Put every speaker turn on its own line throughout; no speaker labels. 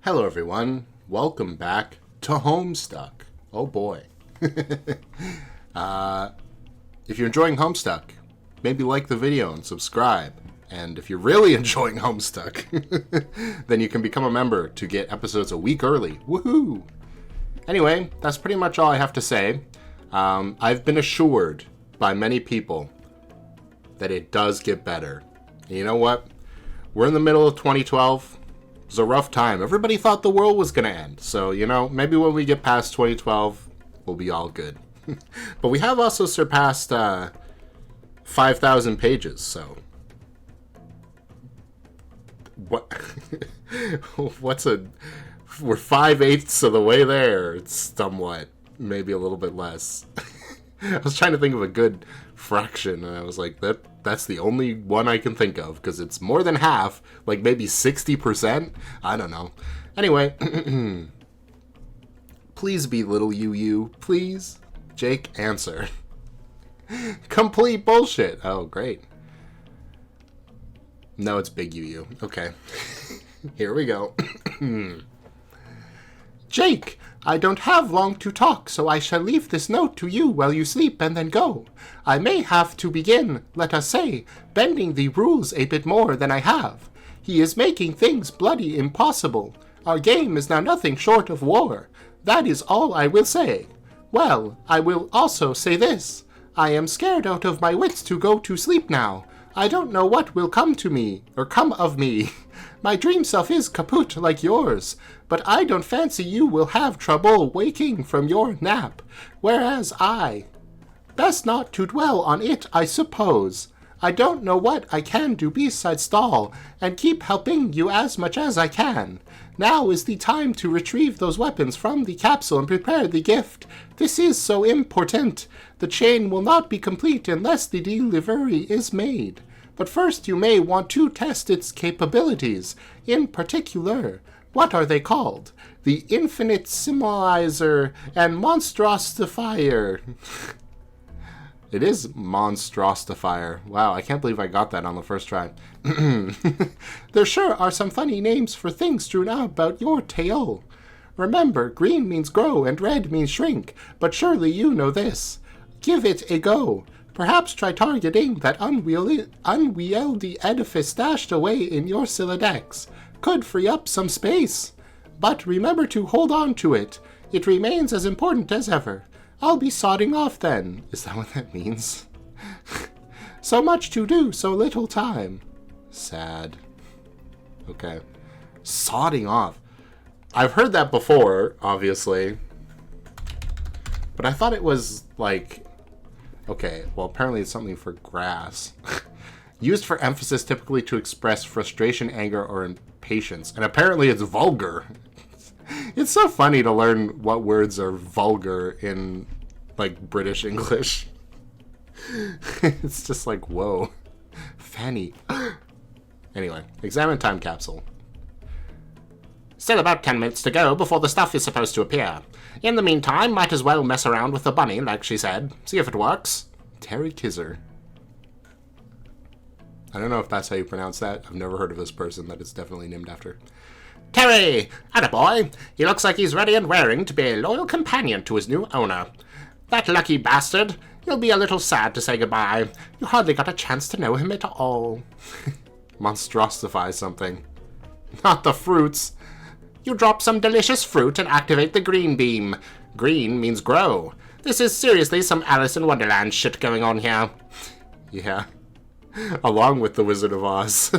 Hello everyone, welcome back to Homestuck. Oh boy. If you're enjoying Homestuck, maybe like the video and subscribe. And if you're really enjoying Homestuck, then you can become a member to get episodes a week early. Woohoo! Anyway, that's pretty much all I have to say. I've been assured by many people that it does get better. And you know what? We're in the middle of 2012. It was a rough time. Everybody thought the world was going to end. So, maybe when we get past 2012, we'll be all good. But we have also surpassed 5,000 pages, so... What? We're 5/8 of the way there. It's somewhat. Maybe a little bit less. I was trying to think of a good fraction, and I was like, that's the only one I can think of, because it's more than half, like maybe 60%? I don't know. Anyway, please be little you, please. Jake, answer. Complete bullshit. Oh, great. No, it's big you. Okay. Here we go. Jake, I don't have long to talk, so I shall leave this note to you while you sleep and then go. I may have to begin, let us say, bending the rules a bit more than I have. He is making things bloody impossible. Our game is now nothing short of war. That is all I will say. Well, I will also say this. I am scared out of my wits to go to sleep now. I don't know what will come to me, or come of me. My dream self is kaput like yours, but I don't fancy you will have trouble waking from your nap, whereas I... Best not to dwell on it, I suppose. I don't know what I can do besides stall, and keep helping you as much as I can. Now is the time to retrieve those weapons from the capsule and prepare the gift. This is so important. The chain will not be complete unless the delivery is made. But first you may want to test its capabilities. In particular, what are they called? The Infinitesimaler and Monstrosifier. It is Monstrosifier. Wow, I can't believe I got that on the first try. There sure are some funny names for things strewn out about your tail. Remember, green means grow and red means shrink, but surely you know this. Give it a go. Perhaps try targeting that unwieldy edifice stashed away in your Siladex. Could free up some space. But remember to hold on to it. It remains as important as ever. I'll be sodding off then. Is that what that means? So much to do, so little time. Sad. Okay. Sodding off. I've heard that before, obviously. But I thought it was like... Okay, well, apparently it's something for grass. Used for emphasis typically to express frustration, anger, or impatience. And apparently it's vulgar. It's so funny to learn what words are vulgar in, like, British English. It's just like, whoa. Fanny. Anyway, examine time capsule. Still about 10 minutes to go before the stuff is supposed to appear. In the meantime, might as well mess around with the bunny, like she said. See if it works. Terry Kizzer. I don't know if that's how you pronounce that. I've never heard of this person that it's definitely named after. Terry! Attaboy! He looks like he's ready and raring to be a loyal companion to his new owner. That lucky bastard! He'll be a little sad to say goodbye. You hardly got a chance to know him at all. Monstrosify something. Not the fruits. You drop some delicious fruit and activate the green beam. Green means grow. This is seriously some Alice in Wonderland shit going on here. Yeah. Along with the Wizard of Oz.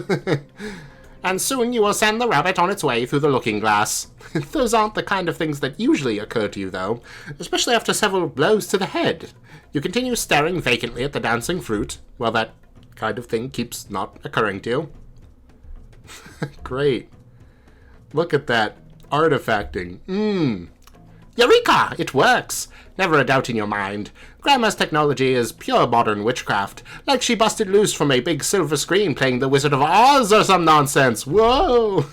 And soon you will send the rabbit on its way through the looking glass. Those aren't the kind of things that usually occur to you, though, especially after several blows to the head. You continue staring vacantly at the dancing fruit, while that kind of thing keeps not occurring to you. Great. Look at that artifacting. Eureka! It works! Never a doubt in your mind. Grandma's technology is pure modern witchcraft, like she busted loose from a big silver screen playing The Wizard of Oz or some nonsense. Whoa!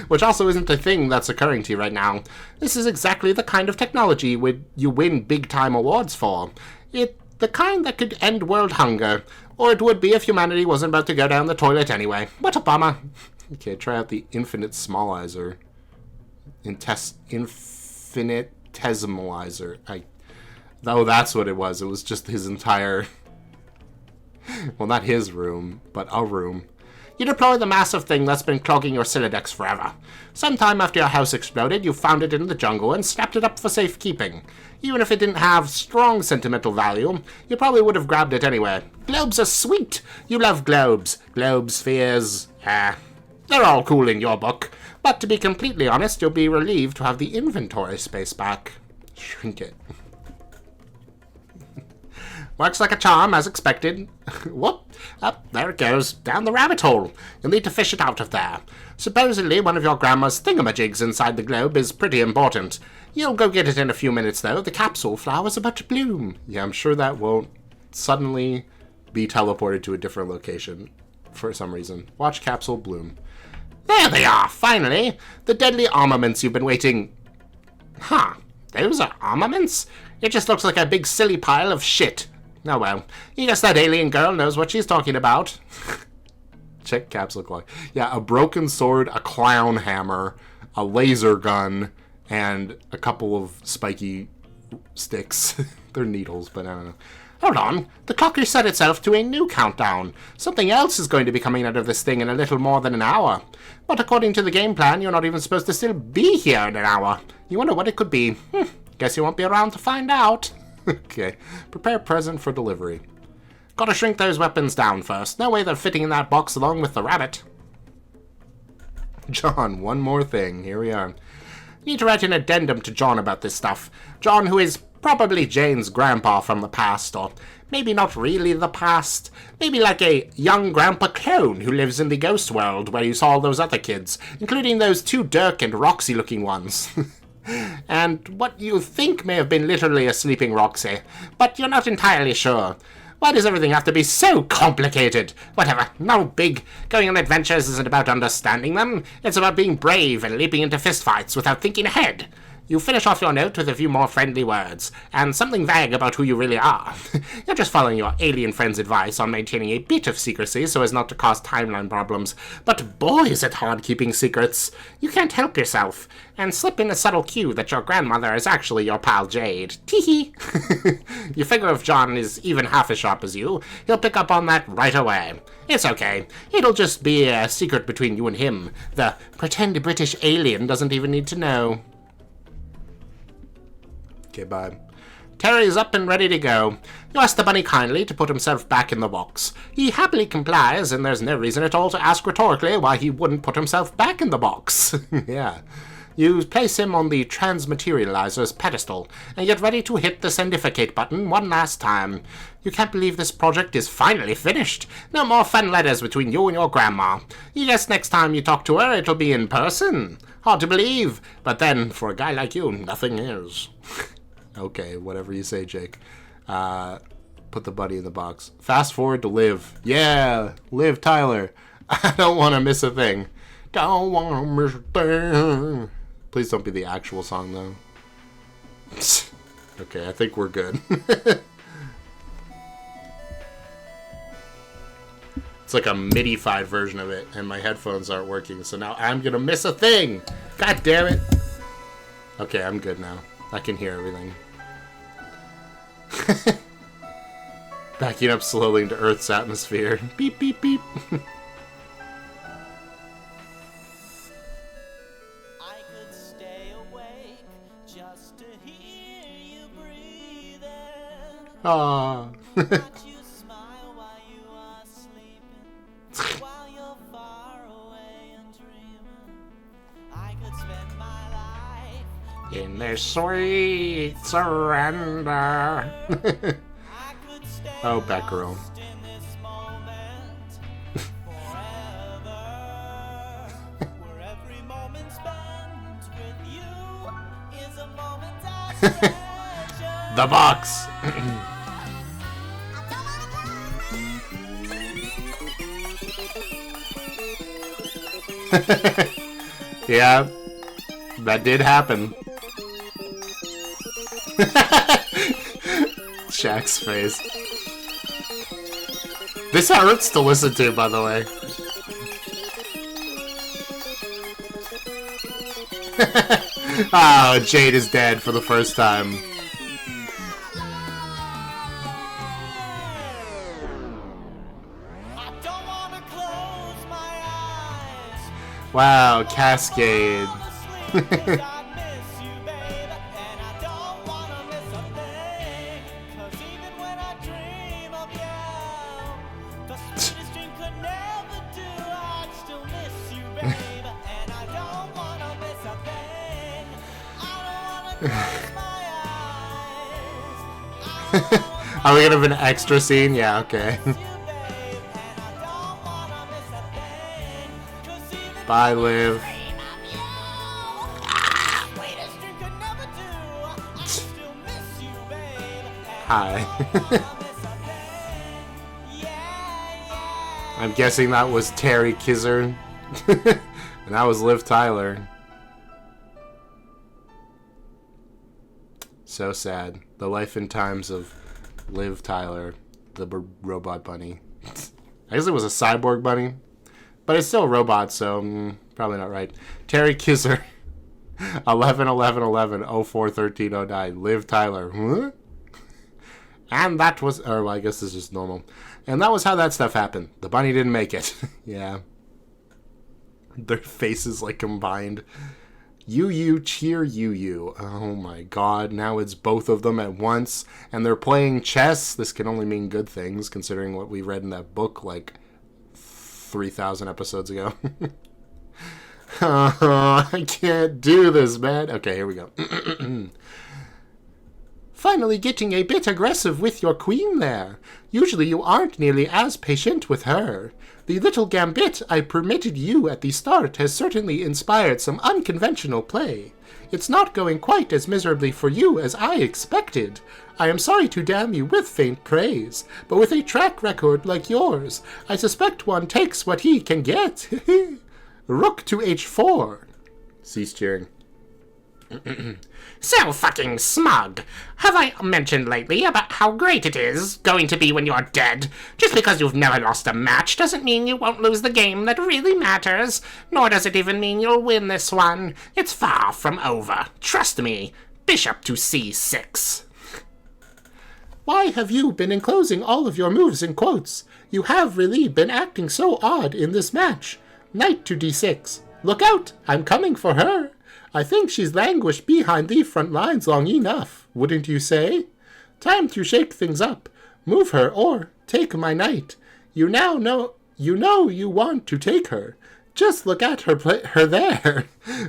Which also isn't a thing that's occurring to you right now. This is exactly the kind of technology you win big-time awards for. The kind that could end world hunger. Or it would be if humanity wasn't about to go down the toilet anyway. What a bummer. Okay, try out the Infinitesimaler. Infinitesimalizer. Oh, that's what it was. It was just his entire... well, not his room, but a room. You deploy the massive thing that's been clogging your Silodex forever. Sometime after your house exploded, you found it in the jungle and snapped it up for safekeeping. Even if it didn't have strong sentimental value, you probably would have grabbed it anyway. Globes are sweet. You love globes. Globes, spheres, they're all cool in your book. But to be completely honest, you'll be relieved to have the inventory space back. Shrink it. Works like a charm, as expected. Whoop! Up, there it goes, down the rabbit hole. You'll need to fish it out of there. Supposedly, one of your grandma's thingamajigs inside the globe is pretty important. You'll go get it in a few minutes, though. The capsule flower's about to bloom. Yeah, I'm sure that won't suddenly be teleported to a different location for some reason. Watch capsule bloom. There they are, finally! The deadly armaments you've been waiting... Huh, those are armaments? It just looks like a big silly pile of shit. Oh well, I guess that alien girl knows what she's talking about. Check capsule clock. Yeah, a broken sword, a clown hammer, a laser gun, and a couple of spiky sticks. They're needles, but I don't know. Hold on, the clock reset itself to a new countdown. Something else is going to be coming out of this thing in a little more than an hour. But according to the game plan, you're not even supposed to still be here in an hour. You wonder what it could be. Guess you won't be around to find out. Okay, prepare present for delivery. Gotta shrink those weapons down first. No way they're fitting in that box along with the rabbit. John, one more thing. Here we are. Need to write an addendum to John about this stuff. John, who is probably Jane's grandpa from the past, or maybe not really the past. Maybe like a young grandpa clone who lives in the ghost world where you saw all those other kids, including those two Dirk and Roxy looking ones. And what you think may have been literally a sleeping Roxy, but you're not entirely sure. Why does everything have to be so complicated? Whatever, no big. Going on adventures isn't about understanding them. It's about being brave and leaping into fistfights without thinking ahead. You finish off your note with a few more friendly words, and something vague about who you really are. You're just following your alien friend's advice on maintaining a bit of secrecy so as not to cause timeline problems. But boy, is it hard keeping secrets. You can't help yourself, and slip in a subtle cue that your grandmother is actually your pal Jade. Tee-hee. You figure if John is even half as sharp as you, he'll pick up on that right away. It's okay. It'll just be a secret between you and him. The pretend British alien doesn't even need to know. Okay, bye. Terry is up and ready to go. You ask the bunny kindly to put himself back in the box. He happily complies, and there's no reason at all to ask rhetorically why he wouldn't put himself back in the box. Yeah. You place him on the transmaterializer's pedestal, and get ready to hit the sendificate button one last time. You can't believe this project is finally finished. No more fun letters between you and your grandma. You guess next time you talk to her, it'll be in person. Hard to believe, but then, for a guy like you, nothing is. Okay, whatever you say, Jake. Put the buddy in the box. Fast forward to Liv. Yeah, Liv Tyler. I don't want to miss a thing. Don't want to miss a thing. Please don't be the actual song, though. Okay, I think we're good. It's like a MIDI-fied version of it, and my headphones aren't working, so now I'm gonna miss a thing! God damn it! Okay, I'm good now. I can hear everything. Backing up slowly into Earth's atmosphere. Beep, beep, beep.
I could stay awake just to hear you breathing.
Aww.
Watch you smile while you are sleeping, while you're far away and dreaming. I could spend my life
In their sweet surrender.
I could stay
Oh, Batgirl.
lost in this moment forever, where every moment spent with you is a moment I treasure.
The box. Yeah, that did happen. Shaq's face. This hurts to listen to, by the way. Oh, Jade is dead for the first time.
I don't wanna close my eyes.
Wow, Cascade.
Sleep 'cause I miss you, babe, and I don't wanna miss a thing. 'Cause even when I dream of you, the sweetest dream could never do. I'd still miss you, babe, and I don't wanna miss a thing. I don't wanna close my eyes. I don't wanna
Are we gonna have an extra scene? Yeah, okay.
miss you, babe, and I don't wanna miss a thing. 'Cause even
Bye, Liv. Hi. I'm guessing that was Terry Kizzer. And that was Liv Tyler. So sad. The life and times of Liv Tyler, the robot bunny. I guess it was a cyborg bunny. But it's still a robot, so probably not right. Terry Kizzer. 11/11/11/04/13/09. Liv Tyler. Huh? And that was... Or well, I guess this is just normal. And that was how that stuff happened. The bunny didn't make it. Yeah. Their faces, like, combined. You cheer you. Oh my god. Now it's both of them at once. And they're playing chess. This can only mean good things, considering what we read in that book, like, 3,000 episodes ago. Oh, I can't do this, man. Okay, here we go. Finally getting a bit aggressive with your queen there. Usually you aren't nearly as patient with her. The little gambit I permitted you at the start has certainly inspired some unconventional play. It's not going quite as miserably for you as I expected. I am sorry to damn you with faint praise, but with a track record like yours, I suspect one takes what he can get. Rook to h4. Cease cheering.
So fucking smug. Have I mentioned lately about how great it is going to be when you're dead? Just because you've never lost a match doesn't mean you won't lose the game that really matters, nor does it even mean you'll win this one. It's far from over. Trust me. Bishop to c6.
Why have you been enclosing all of your moves in quotes? You have really been acting so odd in this match. Knight to d6. Look out! I'm coming for her. I think she's languished behind the front lines long enough, wouldn't you say? Time to shake things up. Move her or take my knight. You know you want to take her. Just look at her there.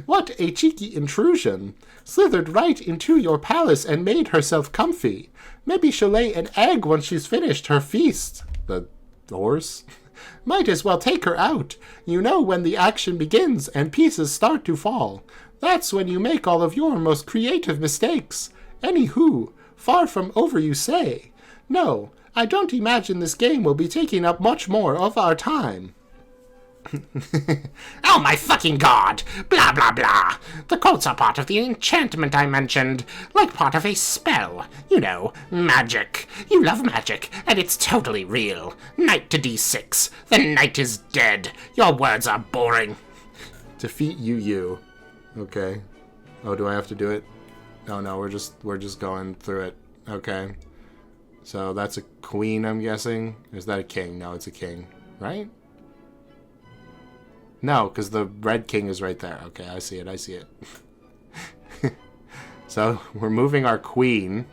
What a cheeky intrusion. Slithered right into your palace and made herself comfy. Maybe she'll lay an egg once she's finished her feast. The horse? Might as well take her out. You know when the action begins and pieces start to fall. That's when you make all of your most creative mistakes. Anywho, far from over you say. No, I don't imagine this game will be taking up much more of our time.
Oh my fucking god! Blah blah blah! The quotes are part of the enchantment I mentioned, like part of a spell. You know, magic. You love magic, and it's totally real. Knight to d6. The knight is dead. Your words are boring.
Defeat you. Okay. Oh, do I have to do it? Oh no, we're just going through it. Okay. So that's a queen, I'm guessing. Is that a king? No, it's a king, right? No, because the red king is right there. Okay, I see it. So we're moving our queen.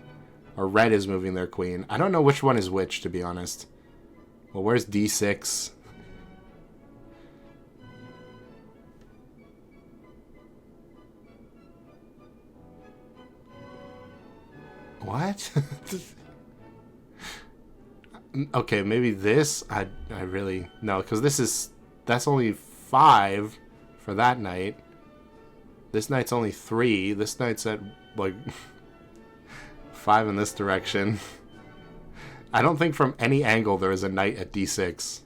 Or red is moving their queen. I don't know which one is which, to be honest. Well, where's d6? What? Okay, maybe this. I really no, because that's only 5 for that knight. This knight's only 3. This knight's at like 5 in this direction. I don't think from any angle there is a knight at d6.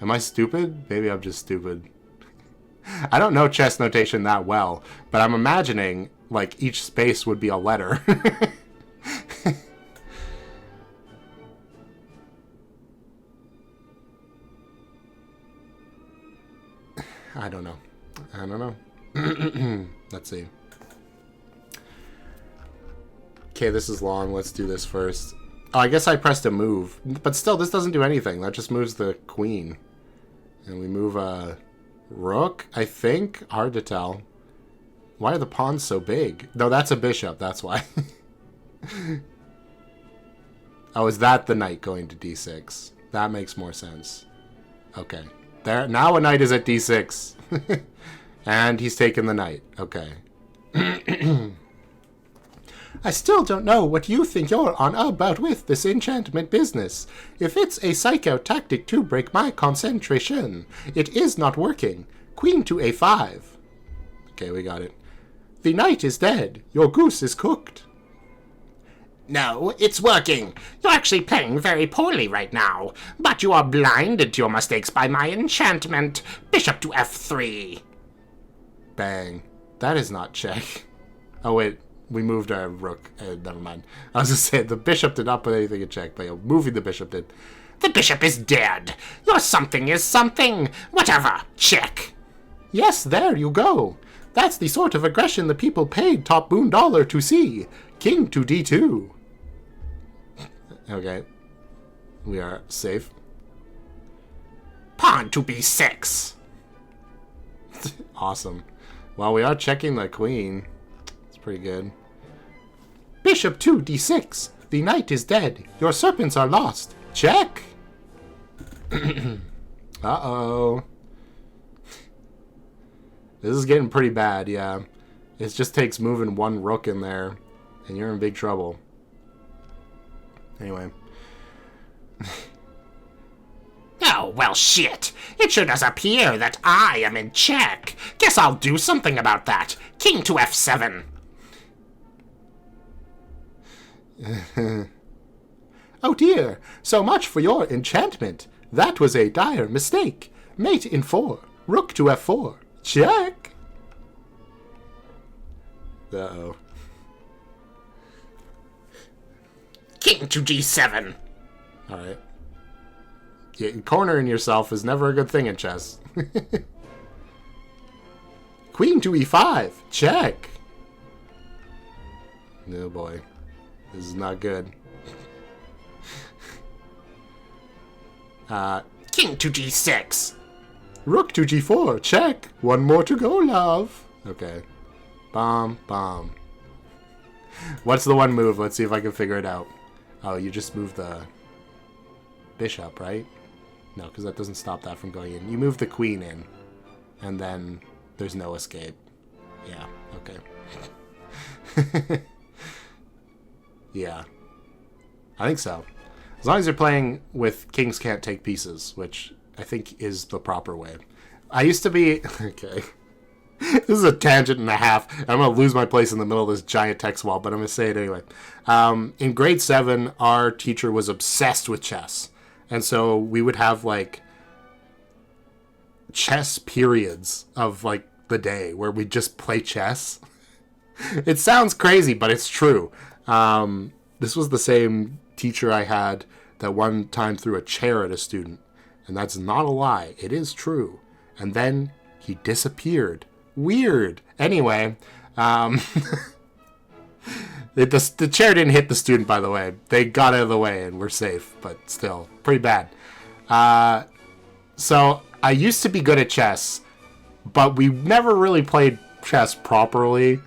Am I stupid? Maybe I'm just stupid. I don't know chess notation that well, but I'm imagining like each space would be a letter. I don't know. Let's see. Okay, this is long. Let's do this first. Oh, I guess I pressed a move. But still, this doesn't do anything. That just moves the queen. And we move a rook, I think? Hard to tell. Why are the pawns so big? No, that's a bishop. That's why. Oh, is that the knight going to d6? That makes more sense. Okay. There. Now a knight is at d6. And he's taken the knight. Okay. I still don't know what you think you're on about with this enchantment business. If it's a psych-out tactic to break my concentration, it is not working. Queen to a5. Okay, we got it. The knight is dead. Your goose is cooked.
No, it's working. You're actually playing very poorly right now. But you are blinded to your mistakes by my enchantment. Bishop to f3.
Bang. That is not check. Oh, wait. We moved our rook. Never mind. I was just saying, the bishop did not put anything in check, but moving the bishop did.
The bishop is dead. Your something is something. Whatever. Check.
Yes, there you go. That's the sort of aggression the people paid top boon dollar to see. King to d2. Okay. We are safe.
Pawn to b6.
Awesome. Well, we are checking the queen. It's pretty good. Bishop to d6. The knight is dead. Your serpents are lost. Check. Uh-oh. This is getting pretty bad, yeah. It just takes moving one rook in there, and you're in big trouble. Anyway.
Oh, well, shit. It sure does appear that I am in check. Guess I'll do something about that. King to f7.
Oh dear, so much for your enchantment. That was a dire mistake. Mate in 4. Rook to f4. Check. Uh-oh.
King to g7.
Alright. Cornering yourself is never a good thing in chess. Queen to e5. Check. Oh boy. This is not good.
King to g6.
Rook to g4. Check. One more to go, love. Okay. Bomb, bomb. What's the one move? Let's see if I can figure it out. Oh, you just move the bishop, right? No, because that doesn't stop that from going in. You move the queen in, and then there's no escape. Yeah, okay. Yeah. I think so. As long as you're playing with kings can't take pieces, which I think is the proper way. I used to be... Okay. This is a tangent and a half. I'm going to lose my place in the middle of this giant text wall, but I'm going to say it anyway. In grade 7, our teacher was obsessed with chess. And so we would have, like, chess periods of, like, the day where we just play chess. It sounds crazy, but it's true. This was the same teacher I had that one time threw a chair at a student. And that's not a lie. It is true. And then he disappeared. Weird. Anyway, the chair didn't hit the student, by the way. They got out of the way and we're safe, but still, pretty bad. So I used to be good at chess, but we never really played chess properly.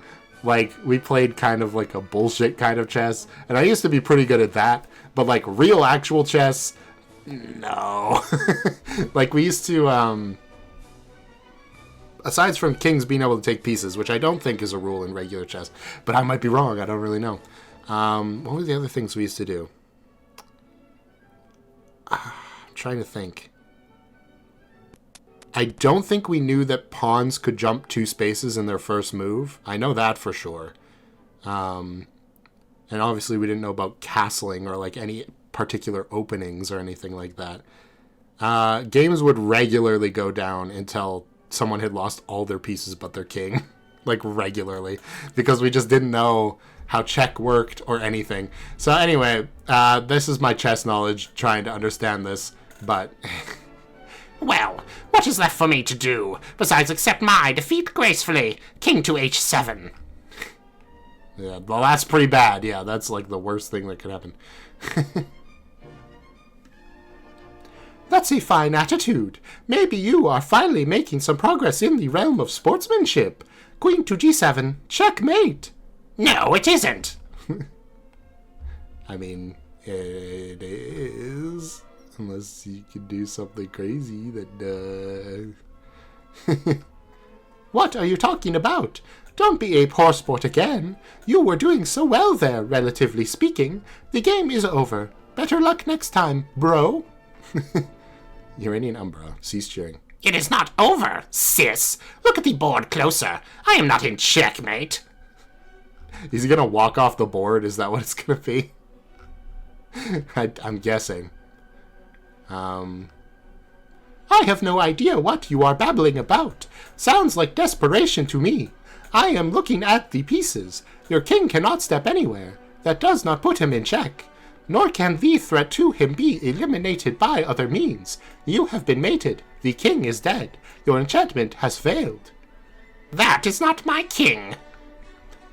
Like, we played kind of like a bullshit kind of chess, and I used to be pretty good at that, but like real actual chess, no. Like, we used to, aside from kings being able to take pieces, which I don't think is a rule in regular chess, but I might be wrong, I don't really know. What were the other things we used to do? I'm trying to think. I don't think we knew that pawns could jump 2 spaces in their first move. I know that for sure. And obviously we didn't know about castling or like any particular openings or anything like that. Games would regularly go down until someone had lost all their pieces but their king. Like, regularly. Because we just didn't know how check worked or anything. So anyway, this is my chess knowledge, trying to understand this, but...
Well, what is left for me to do, besides accept my defeat gracefully? King to h7.
Yeah, well, that's pretty bad. Yeah, that's like the worst thing that could happen. That's a fine attitude. Maybe you are finally making some progress in the realm of sportsmanship. Queen to g7. Checkmate.
No, it isn't.
I mean, it is. Unless you can do something crazy that, What are you talking about? Don't be a poor sport again. You were doing so well there, relatively speaking. The game is over. Better luck next time, bro. Uranian Umbra, cease cheering.
It is not over, sis. Look at the board closer. I am not in checkmate.
Is he gonna walk off the board? Is that what it's gonna be? I'm guessing. I have no idea what you are babbling about. Sounds like desperation to me. I am looking at the pieces. Your king cannot step anywhere. That does not put him in check. Nor can the threat to him be eliminated by other means. You have been mated. The king is dead. Your enchantment has failed.
That is not my king.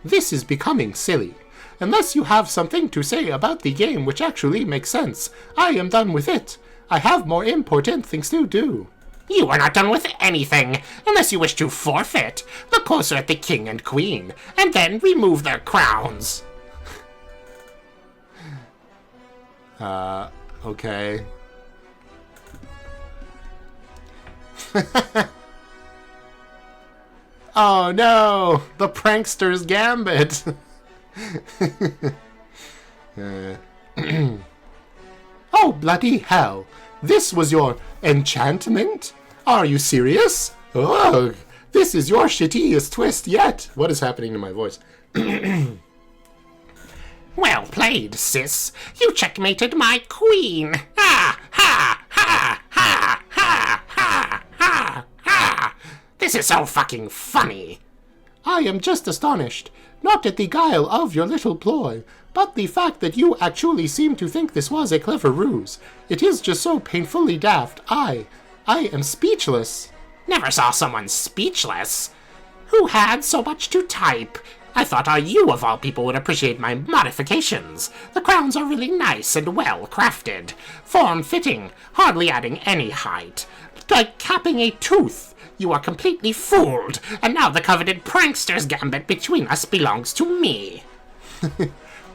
This is becoming silly. Unless you have something to say about the game which actually makes sense, I am done with it. I have more important things to do.
You are not done with anything, unless you wish to forfeit. Look closer at the king and queen, and then remove their crowns.
Okay. Oh no! The prankster's gambit! Oh, bloody hell! This was your enchantment? Are you serious? Ugh! This is your shittiest twist yet! What is happening to my voice?
Well played, sis. You checkmated my queen. Ha! Ha! Ha! Ha! Ha! Ha! Ha! Ha! This is so fucking funny.
I am just astonished. Not at the guile of your little ploy, but the fact that you actually seem to think this was a clever ruse. It is just so painfully daft. I am speechless.
Never saw someone speechless. Who had so much to type? I thought you of all people would appreciate my modifications. The crowns are really nice and well crafted. Form-fitting, hardly adding any height. Like capping a tooth. You are completely fooled, and now the coveted prankster's gambit between us belongs to me.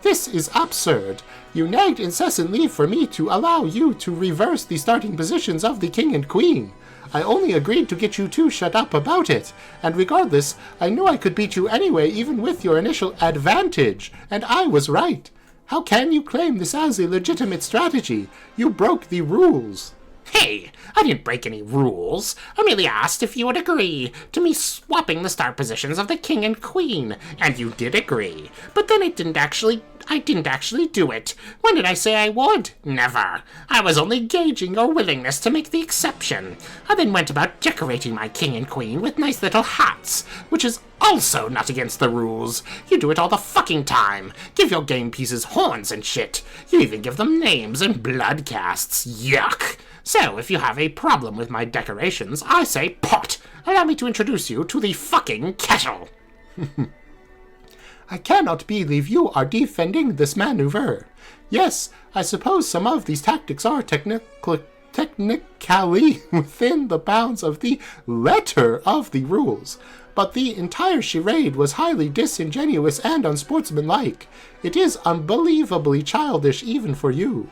This is absurd. You nagged incessantly for me to allow you to reverse the starting positions of the king and queen. I only agreed to get you to shut up about it, and regardless, I knew I could beat you anyway even with your initial advantage, and I was right. How can you claim this as a legitimate strategy? You broke the rules.
Hey, I didn't break any rules. I merely asked if you would agree to me swapping the start positions of the king and queen, and you did agree. But then I didn't actually do it. When did I say I would? Never. I was only gauging your willingness to make the exception. I then went about decorating my king and queen with nice little hats, which is also not against the rules. You do it all the fucking time. Give your game pieces horns and shit. You even give them names and blood casts. Yuck. So, if you have a problem with my decorations, I say pot. Allow me to introduce you to the fucking kettle.
I cannot believe you are defending this maneuver. Yes, I suppose some of these tactics are technically within the bounds of the letter of the rules, but the entire charade was highly disingenuous and unsportsmanlike. It is unbelievably childish even for you.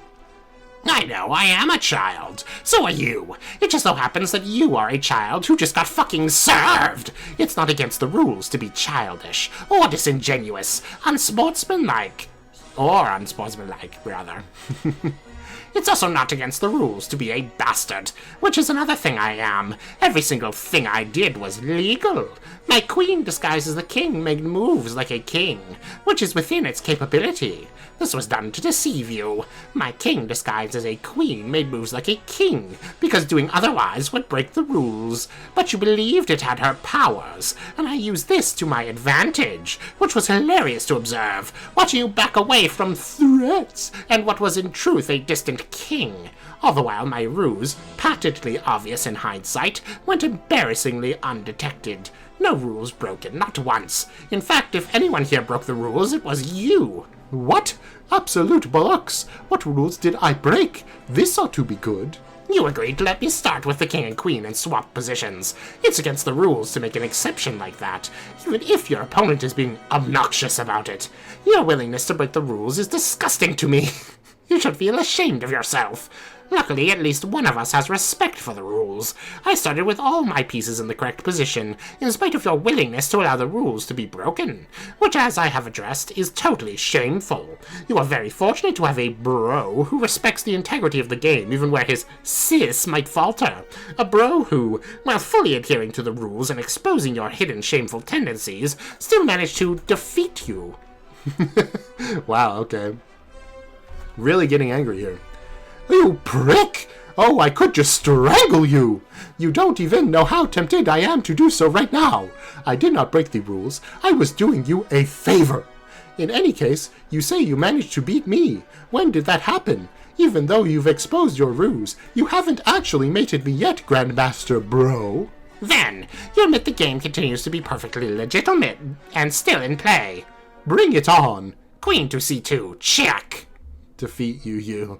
I know, I am a child. So are you. It just so happens that you are a child who just got fucking served. It's not against the rules to be childish, or disingenuous, unsportsmanlike. Or unsportsmanlike, rather. It's also not against the rules to be a bastard, which is another thing I am. Every single thing I did was legal. My queen disguised as the king made moves like a king, which is within its capability. This was done to deceive you. My king disguised as a queen made moves like a king, because doing otherwise would break the rules. But you believed it had her powers, and I used this to my advantage, which was hilarious to observe, watching you back away from threats and what was in truth a distant king. All the while my ruse, patently obvious in hindsight, went embarrassingly undetected. No rules broken, not once. In fact, if anyone here broke the rules, it was you.
What? Absolute bollocks! What rules did I break? This ought to be good.
You agreed to let me start with the king and queen and swap positions. It's against the rules to make an exception like that, even if your opponent is being obnoxious about it. Your willingness to break the rules is disgusting to me. You should feel ashamed of yourself. Luckily, at least one of us has respect for the rules. I started with all my pieces in the correct position, in spite of your willingness to allow the rules to be broken, which, as I have addressed, is totally shameful. You are very fortunate to have a bro who respects the integrity of the game even where his sis might falter. A bro who, while fully adhering to the rules and exposing your hidden shameful tendencies, still managed to defeat you.
Wow, okay. Really getting angry here. You prick! Oh, I could just strangle you! You don't even know how tempted I am to do so right now. I did not break the rules. I was doing you a favor. In any case, you say you managed to beat me. When did that happen? Even though you've exposed your ruse, you haven't actually mated me yet, Grandmaster Bro.
Then, you admit the game continues to be perfectly legitimate and still in play.
Bring it on.
Queen to c2, check.
Defeat you.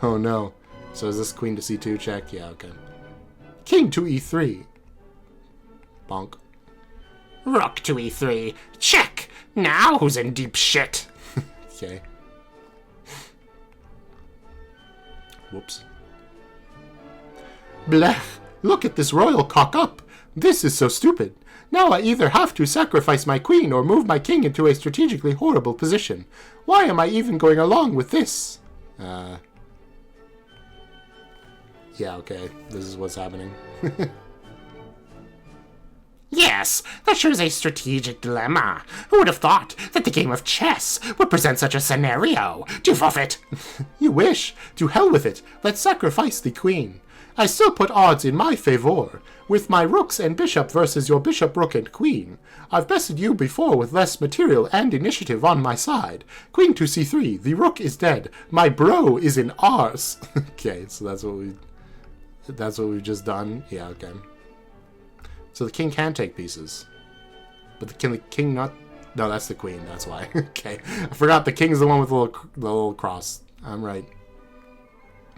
Oh no. So is this queen to c2 check? Yeah, okay. King to e3. Bonk.
Rook to e3, check. Now who's in deep shit?
Okay. Whoops. Blech. Look at this royal cock up. This is so stupid. Now I either have to sacrifice my queen or move my king into a strategically horrible position. Why am I even going along with this? Yeah, okay. This is what's happening.
Yes, that sure is a strategic dilemma. Who would have thought that the game of chess would present such a scenario? To forfeit.
You wish. To hell with it. Let's sacrifice the queen. I still put odds in my favor. With my rooks and bishop versus your bishop, rook, and queen. I've bested you before with less material and initiative on my side. Queen to c3. The rook is dead. My bro is in ours. Okay, so that's what we've just done. Yeah, okay. So the king can take pieces. But can the king not? No, that's the queen. That's why. Okay. I forgot the king's the one with the little cross. I'm right.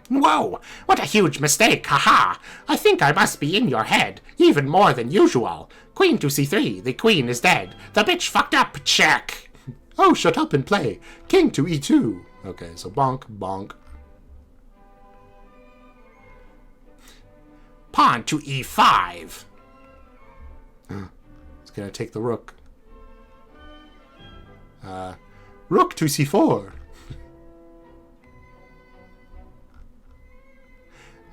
Whoa! What a huge mistake! Haha! I think I must be in your head, even more than usual. Queen to c3, the queen is dead. The bitch fucked up, check!
Oh, shut up and play. King to e2. Okay, so bonk, bonk.
Pawn to e5.
It's gonna take the rook. Rook to c4.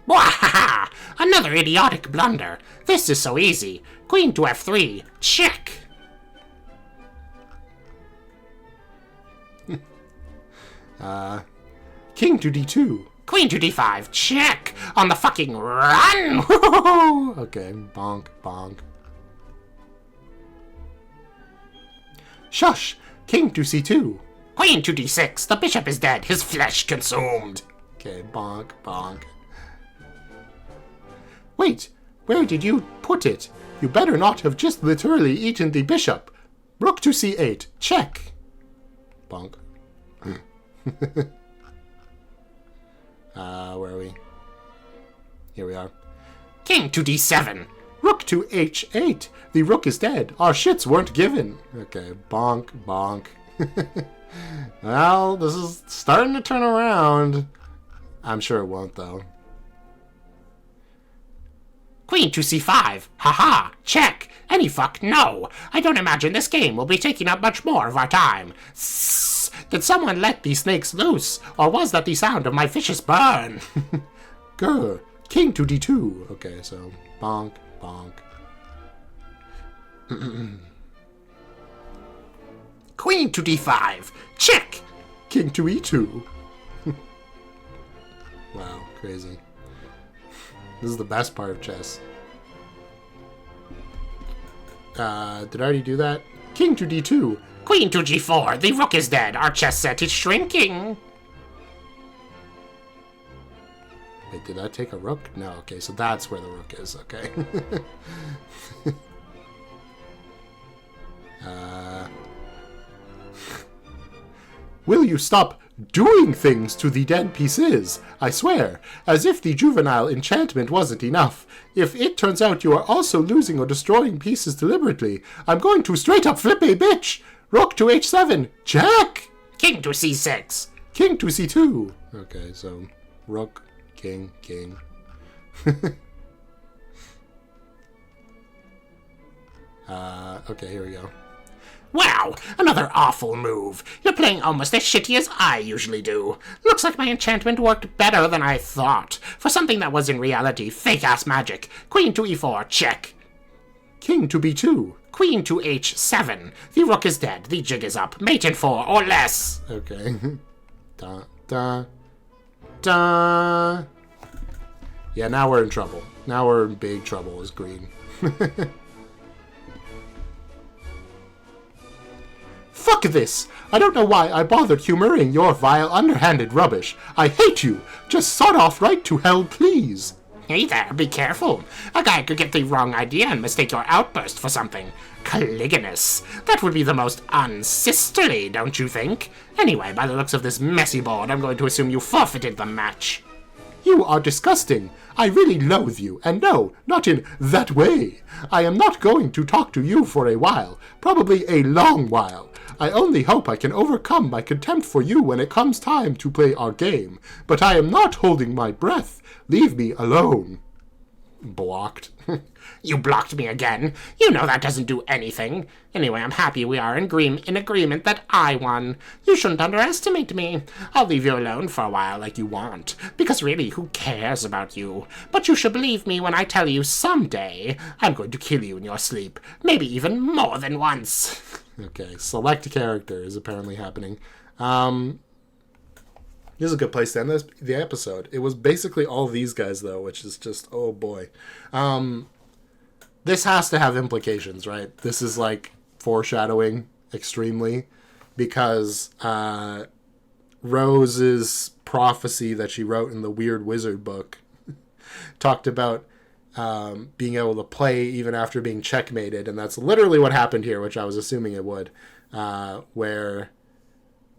Wahaha! Another idiotic blunder. This is so easy. Queen to f3. Check.
King to d2.
Queen to d5. Check. On the fucking run.
Okay, bonk, bonk. Shush! King to c2.
Queen to d6. The bishop is dead. His flesh consumed.
Okay, bonk, bonk. Wait, where did you put it? You better not have just literally eaten the bishop. Rook to c8. Check. Bonk. Where are we? Here we are.
King to d7.
Rook to h8. The rook is dead. Our shits weren't given. Okay, bonk, bonk. Well, this is starting to turn around. I'm sure it won't, though.
Queen to c5. Haha. Check. Any fuck? No. I don't imagine this game will be taking up much more of our time. Sss. Did someone let these snakes loose? Or was that the sound of my vicious burn?
Grr. King to d2. Okay, so bonk, bonk.
Queen to d5. Check.
King to e2. Wow, crazy. This is the best part of chess. Did I already do that? King to d2.
Queen to g4. The rook is dead. Our chess set is shrinking.
Wait, did I take a rook? No, okay, so that's where the rook is, okay. Will you stop doing things to the dead pieces? I swear, as if the juvenile enchantment wasn't enough. If it turns out you are also losing or destroying pieces deliberately, I'm going to straight up flip a bitch! Rook to h7, jack!
King to c6.
King to c2. Okay, so rook, king, king. Okay, here we go.
Wow, another awful move. You're playing almost as shitty as I usually do. Looks like my enchantment worked better than I thought. For something that was in reality fake-ass magic. Queen to e4, check.
King to b2.
Queen to h7. The rook is dead. The jig is up. Mate in 4 or less.
Okay. Da, da, da. Yeah, now we're in trouble. Now we're in big trouble as green. Fuck this! I don't know why I bothered humoring your vile, underhanded rubbish. I hate you! Just sod off right to hell, please!
Hey there, be careful. A guy could get the wrong idea and mistake your outburst for something. Caligonous. That would be the most unsisterly, don't you think? Anyway, by the looks of this messy board, I'm going to assume you forfeited the match.
You are disgusting. I really loathe you, and no, not in that way. I am not going to talk to you for a while, probably a long while. I only hope I can overcome my contempt for you when it comes time to play our game, but I am not holding my breath. Leave me alone. Blocked.
You blocked me again. You know that doesn't do anything. Anyway, I'm happy we are in agreement that I won. You shouldn't underestimate me. I'll leave you alone for a while like you want, because really, who cares about you? But you should believe me when I tell you someday I'm going to kill you in your sleep, maybe even more than once.
Okay, select character is apparently happening. This is a good place to end the episode. It was basically all these guys, though, which is just, oh boy. This has to have implications, right? This is like foreshadowing extremely, because Rose's prophecy that she wrote in the Weird Wizard book talked about being able to play even after being checkmated, and that's literally what happened here, which I was assuming it would, where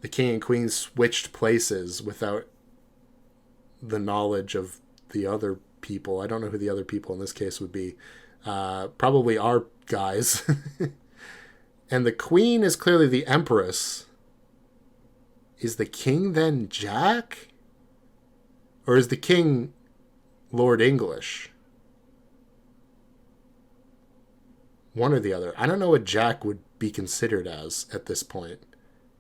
the king and queen switched places without the knowledge of the other people. I don't know who the other people in this case would be. Probably our guys. And the queen is clearly the empress. Is the king then Jack? Or is the king Lord English? One or the other. I don't know what Jack would be considered as at this point.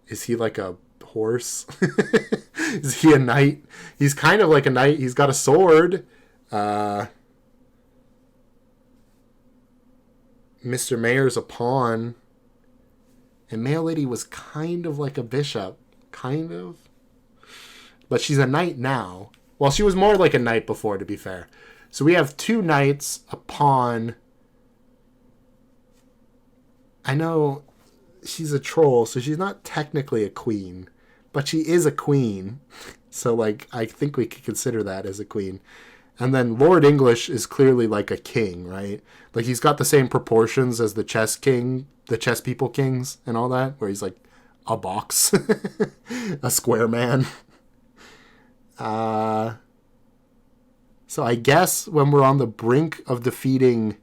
Is he like a horse? Is he a knight? He's kind of like a knight. He's got a sword. Mr. Mayor's a pawn. And Mail Lady was kind of like a bishop. Kind of. But she's a knight now. Well, she was more like a knight before, to be fair. So we have two knights, a pawn. I know she's a troll, so she's not technically a queen, but she is a queen. So, like, I think we could consider that as a queen. And then Lord English is clearly like a king, right? Like, he's got the same proportions as the chess king, the chess people kings and all that, where he's like a box, a square man. So I guess when we're on the brink of defeating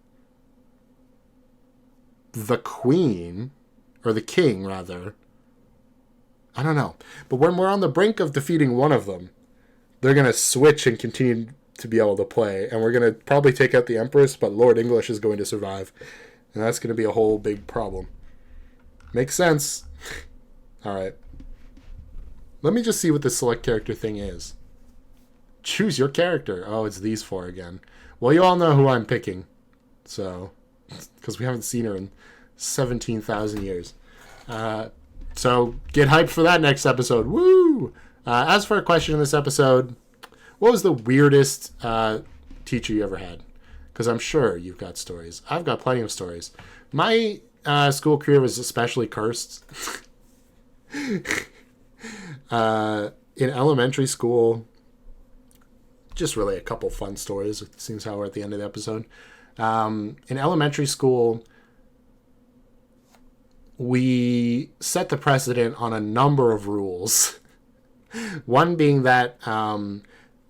the queen, or the king, rather. I don't know. But when we're on the brink of defeating one of them, they're going to switch and continue to be able to play. And we're going to probably take out the Empress, but Lord English is going to survive. And that's going to be a whole big problem. Makes sense. All right. Let me just see what the select character thing is. Choose your character. Oh, it's these four again. Well, you all know who I'm picking. So, because we haven't seen her in 17,000 years. So get hyped for that next episode. Woo! As for a question in this episode, what was the weirdest teacher you ever had? Because I'm sure you've got stories. I've got plenty of stories. My school career was especially cursed. In elementary school, just really a couple fun stories. It seems how we're at the end of the episode. In elementary school, we set the precedent on a number of rules. One being that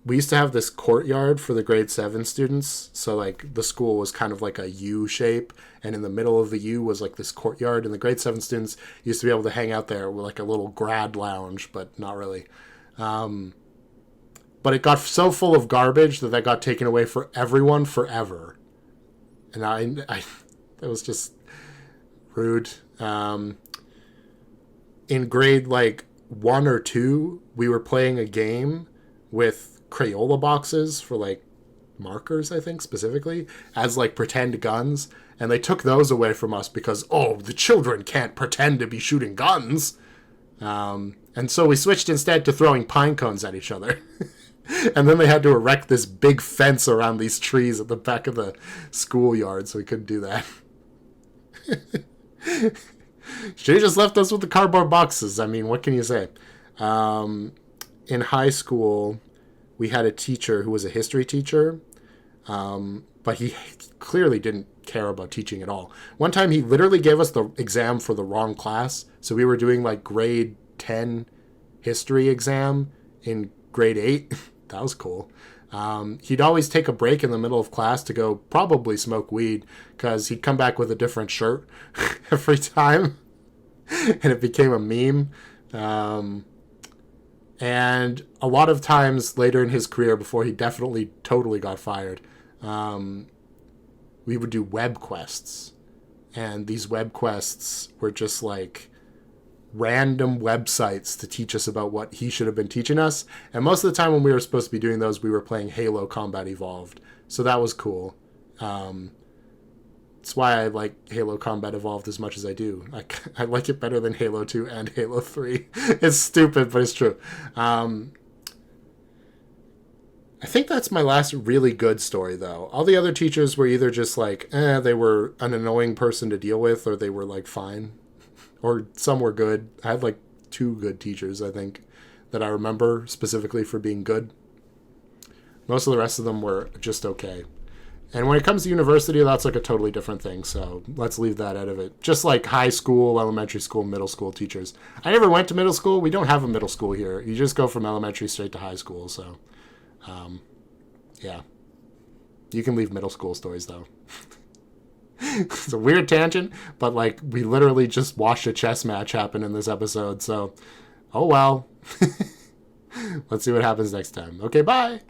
we used to have this courtyard for the grade 7 students. So like the school was kind of like a U shape, and in the middle of the U was like this courtyard, and the grade 7 students used to be able to hang out there with like a little grad lounge, but not really. But it got so full of garbage that got taken away for everyone forever. And I that was just rude. In grade like 1 or 2, we were playing a game with Crayola boxes for like markers, I think specifically, as like pretend guns, and they took those away from us because the children can't pretend to be shooting guns. And so we switched instead to throwing pine cones at each other. And then they had to erect this big fence around these trees at the back of the schoolyard, so we couldn't do that. She just left us with the cardboard boxes. I mean, what can you say? In high school, we had a teacher who was a history teacher, but he clearly didn't care about teaching at all. One time, he literally gave us the exam for the wrong class, so we were doing like grade 10 history exam in grade 8. That was cool. He'd always take a break in the middle of class to go probably smoke weed, because he'd come back with a different shirt every time, and it became a meme. And a lot of times later in his career, before he definitely totally got fired, we would do web quests. And these web quests were just like random websites to teach us about what he should have been teaching us. And most of the time when we were supposed to be doing those, we were playing Halo Combat Evolved. So that was cool. That's why I like Halo Combat Evolved as much as I do. I like it better than Halo 2 and Halo 3. It's stupid, but it's true. I think that's my last really good story, though. All the other teachers were either just like, they were an annoying person to deal with, or they were like fine. Or some were good. I had like 2 good teachers, I think, that I remember specifically for being good. Most of the rest of them were just okay. And when it comes to university, that's like a totally different thing. So let's leave that out of it. Just like high school, elementary school, middle school teachers. I never went to middle school. We don't have a middle school here. You just go from elementary straight to high school. So, yeah. You can leave middle school stories, though. It's a weird tangent, but like we literally just watched a chess match happen in this episode, so oh well. Let's see what happens next time. Okay, bye.